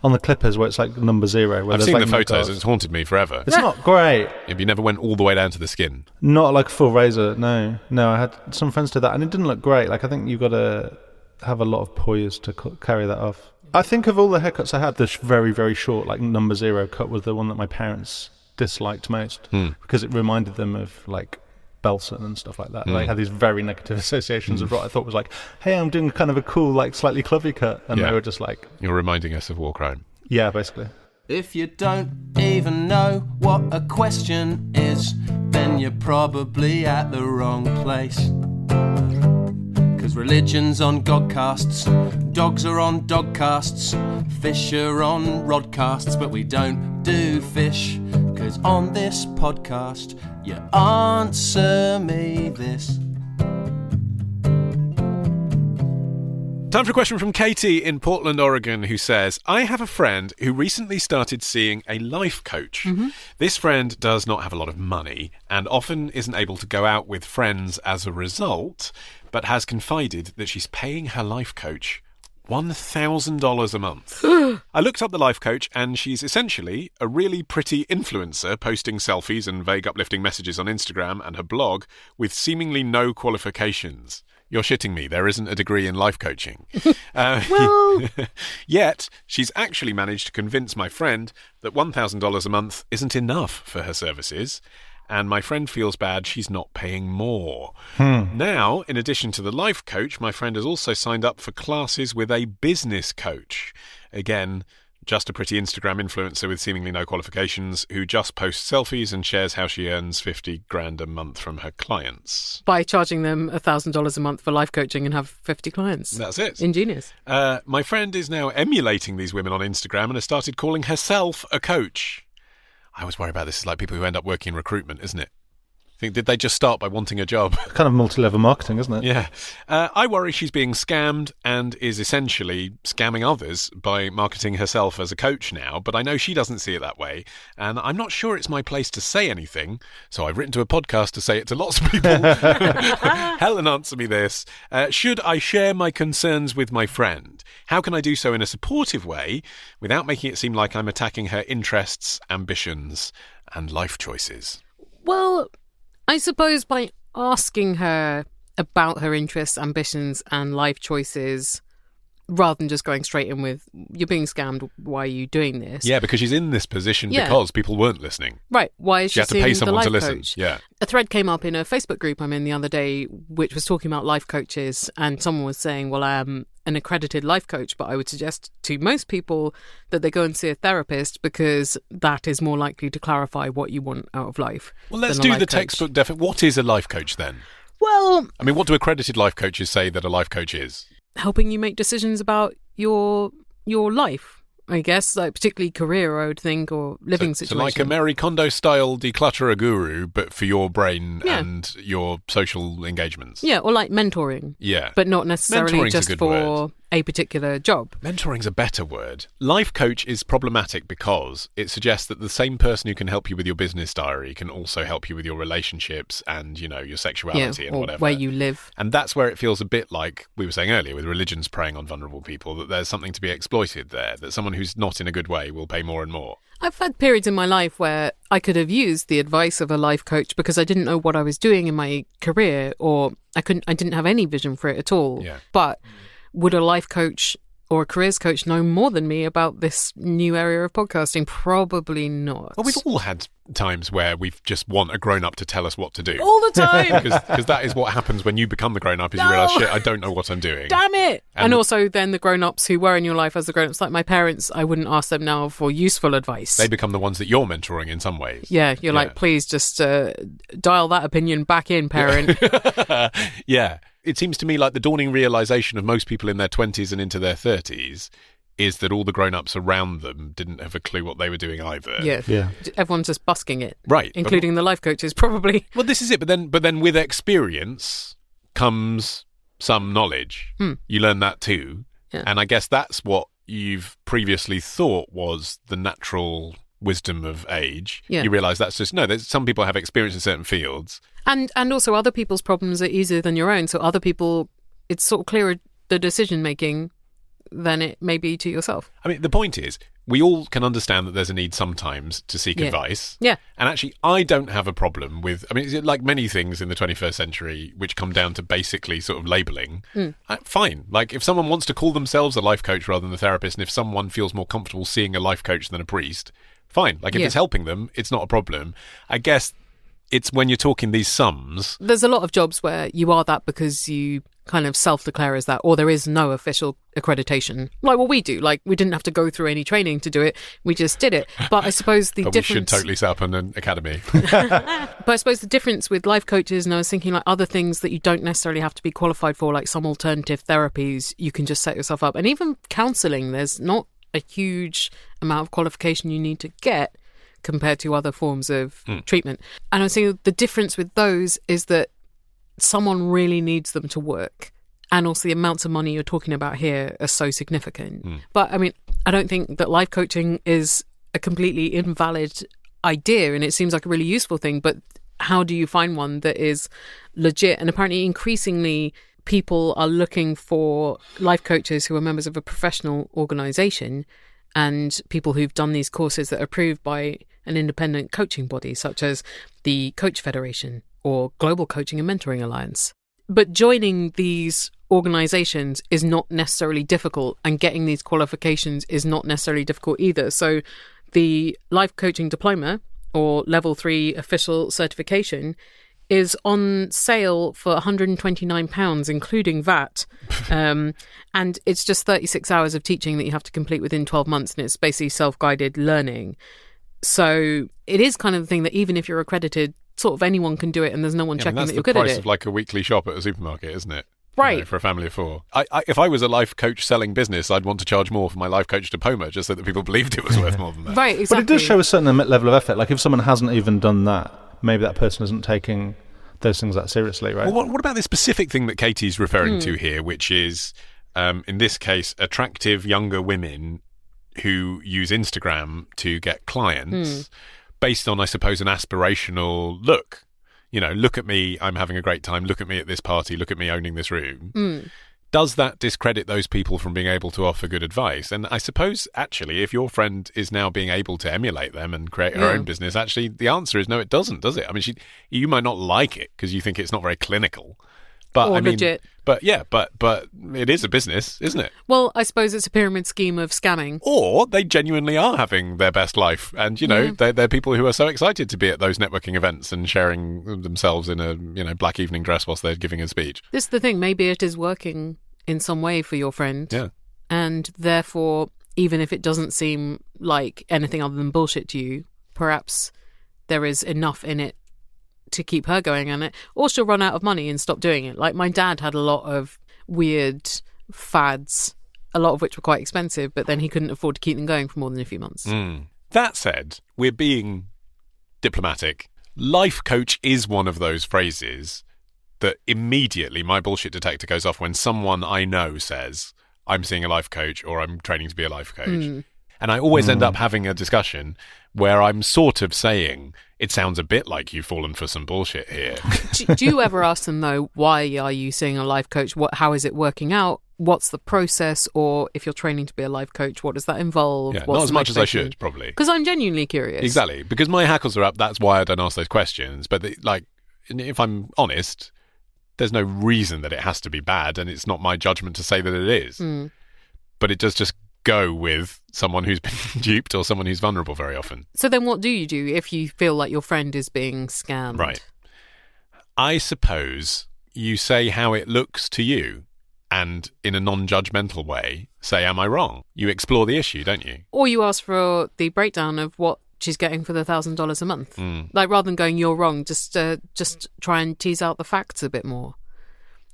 on the clippers where it's like number 0. Where I've there's seen like the photos no and it's haunted me forever. It's not great. If you never went all the way down to the skin. Not like a full razor, no. I had some friends did that, and it didn't look great. Like, I think you've got to have a lot of poise to carry that off. I think of all the haircuts I had, the very, very short, like number 0 cut was the one that my parents disliked most because it reminded them of like Belson and stuff like that. They had these very negative associations of what I thought was like, hey, I'm doing kind of a cool, like slightly clubby cut, and they were just like, you're reminding us of war crime. Yeah, basically. If you don't even know what a question is, then you're probably at the wrong place. 'Cause religion's on godcasts, dogs are on dogcasts, fish are on rodcasts, but we don't do fish. 'Cause on this podcast, you answer me this. Time for a question from Katie in Portland, Oregon, who says, I have a friend who recently started seeing a life coach. This friend does not have a lot of money and often isn't able to go out with friends as a result, but has confided that she's paying her life coach $1,000 a month. I looked up the life coach and she's essentially a really pretty influencer posting selfies and vague uplifting messages on Instagram and her blog with seemingly no qualifications. You're shitting me. There isn't a degree in life coaching. Yet, she's actually managed to convince my friend that $1,000 a month isn't enough for her services, and my friend feels bad she's not paying more. Now, in addition to the life coach, my friend has also signed up for classes with a business coach. Again, just a pretty Instagram influencer with seemingly no qualifications who just posts selfies and shares how she earns $50,000 a month from her clients. By charging them $1,000 a month for life coaching and have 50 clients. That's it. Ingenious. My friend is now emulating these women on Instagram and has started calling herself a coach. I always worry about this. It's like people who end up working in recruitment, isn't it? Did they just start by wanting a job? Kind of multi-level marketing, isn't it? Yeah. I worry she's being scammed and is essentially scamming others by marketing herself as a coach now, but I know she doesn't see it that way, and I'm not sure it's my place to say anything, so I've written to a podcast to say it to lots of people. Helen, answer me this. Should I share my concerns with my friend? How can I do so in a supportive way without making it seem like I'm attacking her interests, ambitions, and life choices? Well, I suppose by asking her about her interests, ambitions, and life choices, rather than just going straight in with, you're being scammed, why are you doing this? Yeah, because she's in this position because people weren't listening. Right. Why is she had to pay seeing someone the to life listen. coach? Yeah. A thread came up in a Facebook group I'm in the other day, which was talking about life coaches, and someone was saying, well, I am an accredited life coach, but I would suggest to most people that they go and see a therapist because that is more likely to clarify what you want out of life. Well, let's do the textbook definition. What is a life coach then? Well, I mean, what do accredited life coaches say that a life coach is? Helping you make decisions about your life, I guess, like particularly career, I would think, or living situation. So like a Marie Kondo-style declutterer guru, but for your brain and your social engagements. Yeah, or like mentoring. Yeah. But not necessarily Mentoring's just a good for word. a particular job. Mentoring's a better word. Life coach is problematic because it suggests that the same person who can help you with your business diary can also help you with your relationships and, you know, your sexuality and or whatever. where you live. And that's where it feels a bit like we were saying earlier with religions preying on vulnerable people, that there's something to be exploited there, that someone who's not in a good way will pay more and more. I've had periods in my life where I could have used the advice of a life coach because I didn't know what I was doing in my career, or I didn't have any vision for it at all. Yeah. But would a life coach or a careers coach know more than me about this new area of podcasting? Probably not. Well, we've all had times where we just want a grown-up to tell us what to do. All the time! Because that is what happens when you become the grown-up, is you realise, shit, I don't know what I'm doing. Damn it! And also then the grown-ups who were in your life as the grown-ups, like my parents, I wouldn't ask them now for useful advice. They become the ones that you're mentoring in some ways. Yeah, you're like, please just dial that opinion back in, parent. Yeah. It seems to me like the dawning realisation of most people in their 20s and into their 30s is that all the grown-ups around them didn't have a clue what they were doing either. Yeah. Everyone's just busking it. Right. Including the life coaches, probably. Well, this is it. But then with experience comes some knowledge. You learn that too. Yeah. And I guess that's what you've previously thought was the natural wisdom of age. Yeah. You realise that's just, no, some people have experience in certain fields. And also other people's problems are easier than your own. So other people, it's sort of clearer, the decision-making, than it may be to yourself. I mean, the point is, we all can understand that there's a need sometimes to seek advice. Yeah. And actually, I don't have a problem with, I mean, it's like many things in the 21st century, which come down to basically sort of labelling. Fine. Like, if someone wants to call themselves a life coach rather than a therapist, and if someone feels more comfortable seeing a life coach than a priest, fine. Like, if it's helping them, it's not a problem. I guess it's when you're talking these sums. There's a lot of jobs where you are that because you kind of self-declare as that, or there is no official accreditation. Like what we do. Like, we didn't have to go through any training to do it. We just did it. But I suppose the difference... we should totally set up an academy. But I suppose the difference with life coaches, and I was thinking like other things that you don't necessarily have to be qualified for, like some alternative therapies, you can just set yourself up. And even counselling, there's not a huge amount of qualification you need to get compared to other forms of treatment. And I was thinking the difference with those is that someone really needs them to work. And also the amounts of money you're talking about here are so significant. But I mean, I don't think that life coaching is a completely invalid idea, and it seems like a really useful thing. But how do you find one that is legit? And apparently increasingly people are looking for life coaches who are members of a professional organisation and people who've done these courses that are approved by an independent coaching body, such as the Coach Federation or Global Coaching and Mentoring Alliance. But joining these organisations is not necessarily difficult, and getting these qualifications is not necessarily difficult either. So the Life Coaching Diploma, or Level 3 official certification, is on sale for £129, including VAT. And it's just 36 hours of teaching that you have to complete within 12 months, and it's basically self-guided learning. So it is kind of the thing that even if you're accredited, sort of anyone can do it, and there's no one checking that you're good at it. That's the price of like a weekly shop at a supermarket, isn't it? Right. You know, for a family of four. If I was a life coach selling business, I'd want to charge more for my life coach diploma just so that people believed it was worth more than that. Right, exactly. But it does show a certain level of effort. Like if someone hasn't even done that, maybe that person isn't taking those things that seriously, right? Well, what about this specific thing that Katie's referring to here, which is, in this case, attractive younger women who use Instagram to get clients based on, I suppose, an aspirational look. You know, look at me, I'm having a great time. Look at me at this party. Look at me owning this room. Does that discredit those people from being able to offer good advice? And I suppose, actually, if your friend is now being able to emulate them and create her own business, actually, the answer is no, it doesn't, does it? I mean, you might not like it because you think it's not very clinical. But or I mean, legit. But yeah, but it is a business, isn't it? Well, I suppose it's a pyramid scheme of scamming. Or they genuinely are having their best life. And, you know, they're people who are so excited to be at those networking events and sharing themselves in a, black evening dress whilst they're giving a speech. This is the thing. Maybe it is working in some way for your friend. Yeah. And therefore, even if it doesn't seem like anything other than bullshit to you, perhaps there is enough in it to keep her going on it, or she'll run out of money and stop doing it. Like my dad had a lot of weird fads, a lot of which were quite expensive, but then he couldn't afford to keep them going for more than a few months. That said, we're being diplomatic. Life coach is one of those phrases that immediately my bullshit detector goes off when someone I know says, I'm seeing a life coach or I'm training to be a life coach. And I always end up having a discussion where I'm sort of saying, it sounds a bit like you've fallen for some bullshit here. Do you ever ask them, though, why are you seeing a life coach? How is it working out? What's the process? Or if you're training to be a life coach, what does that involve? Yeah, not as much as I should, probably. Because I'm genuinely curious. Exactly. Because my hackles are up, that's why I don't ask those questions. But, if I'm honest, there's no reason that it has to be bad, and it's not my judgment to say that it is. but it does just go with someone who's been duped or someone who's vulnerable very often. So then what do you do if you feel like your friend is being scammed? Right. I suppose you say how it looks to you and in a non-judgmental way say, am I wrong? You explore the issue, don't you? Or you ask for the breakdown of what she's getting for the $1,000 a month. Like, rather than going, you're wrong, just try and tease out the facts a bit more.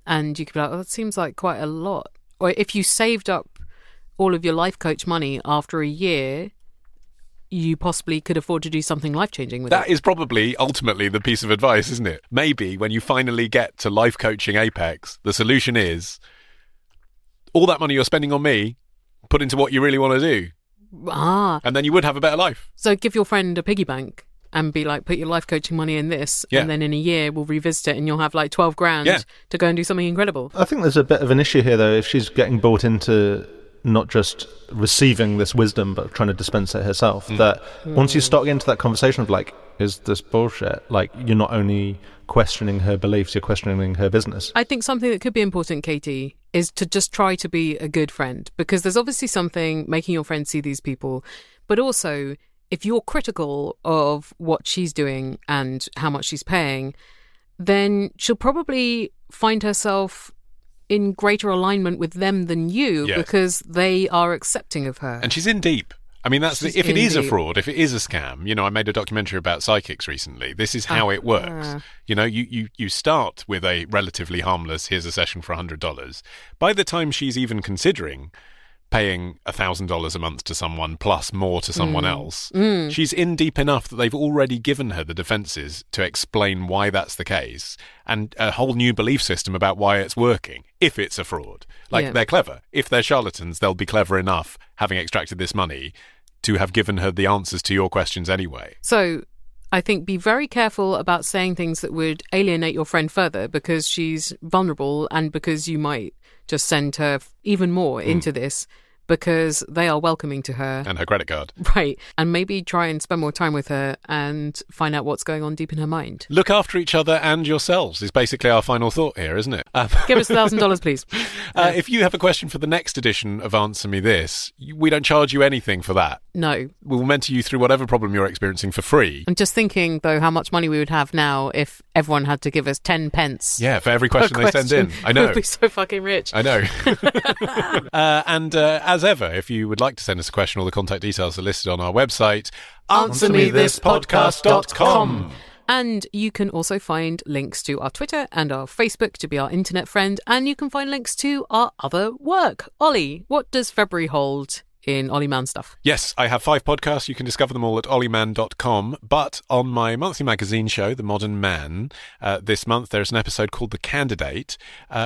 And you could be like, oh, that seems like quite a lot. Or if you saved up all of your life coach money after a year, you possibly could afford to do something life-changing with it. That is probably ultimately the piece of advice, isn't it? Maybe when you finally get to life coaching apex, the solution is all that money you're spending on me, put into what you really want to do. And then you would have a better life. So give your friend a piggy bank and be like, put your life coaching money in this, and then in a year we'll revisit it and you'll have like 12 grand to go and do something incredible. I think there's a bit of an issue here, though, if she's getting bought into not just receiving this wisdom but trying to dispense it herself, that once you start getting into that conversation of like, is this bullshit, like, you're not only questioning her beliefs, you're questioning her business. I think something that could be important, Katie, is to just try to be a good friend, because there's obviously something making your friend see these people, but also if you're critical of what she's doing and how much she's paying, then she'll probably find herself in greater alignment with them than you, because they are accepting of her. And she's in deep. I mean, if it is a fraud, if it is a scam, I made a documentary about psychics recently. This is how it works. You start with a relatively harmless, here's a session for $100. By the time she's even considering paying $1,000 a month to someone plus more to someone else, she's in deep enough that they've already given her the defences to explain why that's the case and a whole new belief system about why it's working, if it's a fraud. They're clever. If they're charlatans, they'll be clever enough, having extracted this money, to have given her the answers to your questions anyway. So I think be very careful about saying things that would alienate your friend further, because she's vulnerable and because you might just send her even more into this, because they are welcoming to her. And her credit card. Right. And maybe try and spend more time with her and find out what's going on deep in her mind. Look after each other and yourselves is basically our final thought here, isn't it? Give us $1,000, please. If you have a question for the next edition of Answer Me This, we don't charge you anything for that. No. We'll mentor you through whatever problem you're experiencing for free. I'm just thinking, though, how much money we would have now if everyone had to give us 10 pence. Yeah, for every question they send in. I know. We'd be so fucking rich. I know. And as ever, if you would like to send us a question, all the contact details are listed on our website, answermethispodcast.com. And you can also find links to our Twitter and our Facebook to be our internet friend, and you can find links to our other work. Ollie, what does February hold in Ollie Man stuff? Yes, I have 5 podcasts. You can discover them all at ollieman.com. But on my monthly magazine show, The Modern Man, this month there's an episode called The Candidate.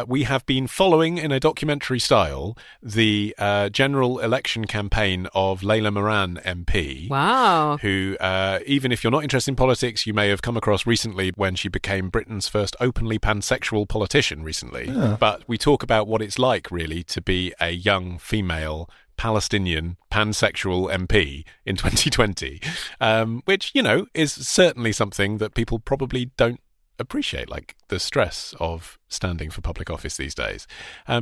We have been following, in a documentary style, the general election campaign of Layla Moran MP. Wow. Who, even if you're not interested in politics, you may have come across recently when she became Britain's first openly pansexual politician recently. Yeah. But we talk about what it's like, really, to be a young female Palestinian pansexual MP in 2020, which, is certainly something that people probably don't appreciate, like the stress of standing for public office these days.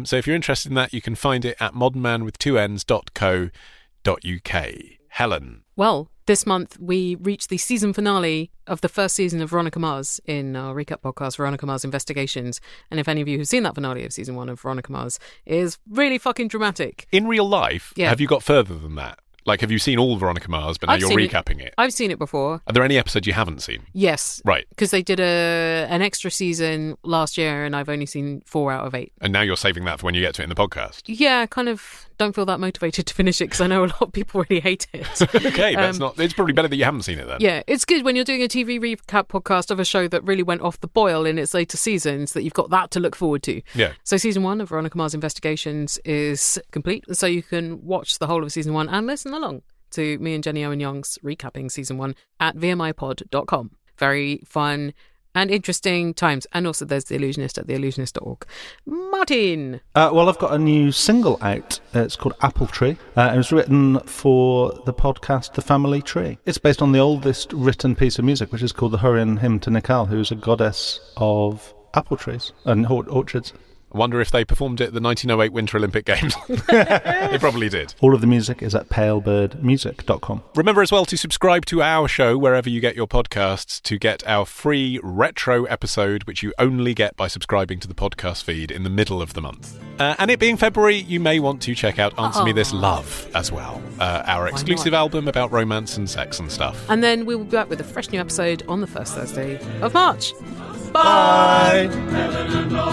So if you're interested in that, you can find it at modernmanwith2ns.co.uk. Helen. Well, this month we reached the season finale of the first season of Veronica Mars in our recap podcast, Veronica Mars Investigations. And if any of you have seen that finale of season 1 of Veronica Mars, it is really fucking dramatic. In real life, have you got further than that? Like, have you seen all Veronica Mars, but now you're recapping it? I've seen it before. Are there any episodes you haven't seen? Yes. Right. Because they did an extra season last year, and I've only seen 4 out of 8. And now you're saving that for when you get to it in the podcast? Yeah, I kind of don't feel that motivated to finish it, because I know a lot of people really hate it. Okay, it's probably better that you haven't seen it then. Yeah, it's good when you're doing a TV recap podcast of a show that really went off the boil in its later seasons, that you've got that to look forward to. Yeah. So season 1 of Veronica Mars Investigations is complete, so you can watch the whole of season 1 and listen along to me and Jenny Owen Young's recapping season 1 at vmipod.com. Very fun and interesting times. And also there's The Illusionist at theillusionist.org. Martin! Well, I've got a new single out. It's called Apple Tree. It was written for the podcast The Family Tree. It's based on the oldest written piece of music, which is called the Hurrian Hymn to Nikal, who's a goddess of apple trees and orchards. I wonder if they performed it at the 1908 Winter Olympic Games. They probably did. All of the music is at palebirdmusic.com. Remember as well to subscribe to our show wherever you get your podcasts to get our free retro episode, which you only get by subscribing to the podcast feed in the middle of the month. And it being February, you may want to check out Answer Me This Love as well, our exclusive album about romance and sex and stuff. And then we will be back with a fresh new episode on the first Thursday of March. Bye! Bye.